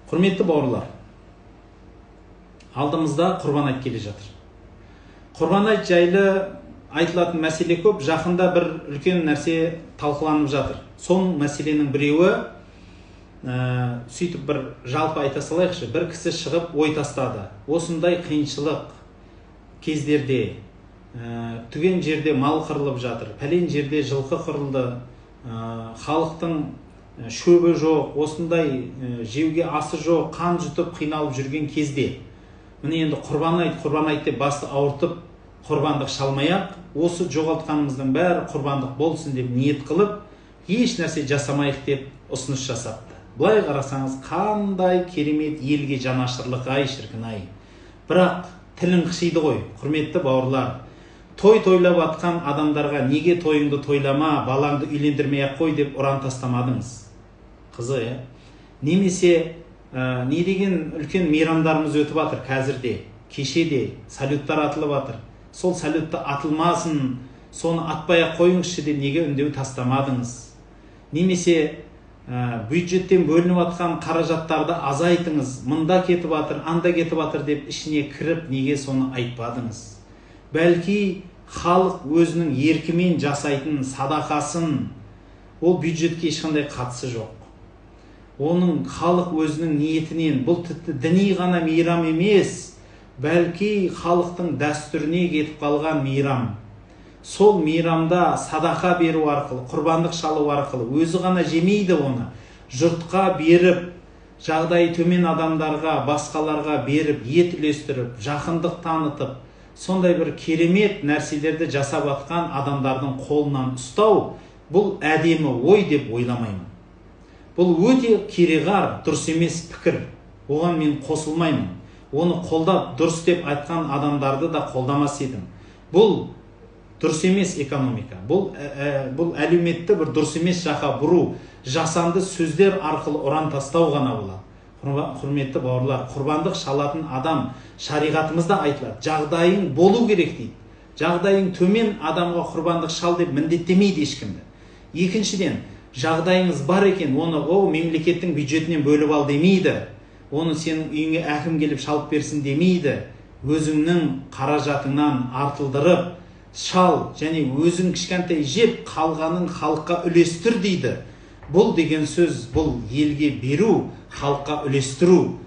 Құрметті бауырлар, алдымызда Құрбан айт келе жатыр. Құрбан айт жайлы айтылатын мәселе көп, жақында бір үлкен нәрсе талқыланып жатыр. Сол мәселенің біреуі, сөйтіп бір жалпы айта салайықшы, бір кісі шығып ой тастады. Осындай қиыншылық кездерде, түген жерде мал қырылып жатыр, пәлен жерде жылқы қырылды, халықтың шөбі жоқ, осындай жеуге асы жоқ, қан жұтып қиналып жүрген кезде, міне енді құрбан айт деп басты ауыртып құрбандық шалмай-ақ, осы жоғалтқанымыздың бәрі құрбандық болсын деп ниет қылып, еш нәрсе жасамайық деп ұсыныс жасапты. Былай қарасаңыз, қандай керемет елге жанашырлық, ай шіркін-ай. Бірақ тілін қышиды ғой, құрметті бауырлар. Той тойлап атқан адамдарға неге тойыңды тойлама, балаңды үйлендірмей-ақ қой деп ұран тастамадыңыз? Қызы, немесе не деген үлкен мейрамдарымыз өтіп атыр қазірде, кешеде салюттар атылып атыр. Сол салютты атылмасын, соны атпай-ақ қойыңызшы деп неге үндеу тастамадыңыз? Немесе бюджеттен бөлініп атқан қаражаттарды азайтыңыз, мында кетіп атыр, анда кетіп атыр деп ішіне кіріп неге соны айтпадыңыз? Бәлки халық өзінің еркімен жасайтын садақасын, ол бюджетке ешқандай қатысы жоқ. Оның халық өзінің ниетінен, бұл тіпті діни ғана мейрам емес, бәлки халықтың дәстүріне кетіп қалған мейрам. Сол мейрамда садақа беру арқылы, құрбандық шалу арқылы, өзі ғана жемейді оны, жұртқа беріп, жағдайы төмен адамдарға, басқаларға беріп, ет үлестіріп, жақындық танытып, сондай бір керемет нәрселерді жасап атқан адамдардың қолынан ұстау, бұл әдемі ой деп ойламаймын. Бұл өте кереғар, дұрыс емес пікір. Оған мен қосылмаймын. Оны қолдап, дұрыс деп айтқан адамдарды да қолдамас едім. Бұл дұрыс емес экономика. Бұл әлеуметті бір дұрыс емес жаққа бұру, жасанды сөздер арқылы ұран тастау ғана болады. Құрметті бауырлар, құрбандық шалатын адам шариғатымызда айтылады. Жағдайың болу керек дейді. Жағдайың төмен адамға құрбандық шал деп міндеттемейді ешкімді. Екіншіден, жағдайыңыз бар екен, оны мемлекеттің бюджетінен бөліп ал демейді. Оны сенің үйіңе әкім келіп шалып берсін демейді. Өзіңнің қаражатыңнан артылдырып, шал және өзің кішкентай жеп, қалғанын халыққа үлестір дейді. Бұл деген сөз, бұл елге беру, халыққа үлестіру.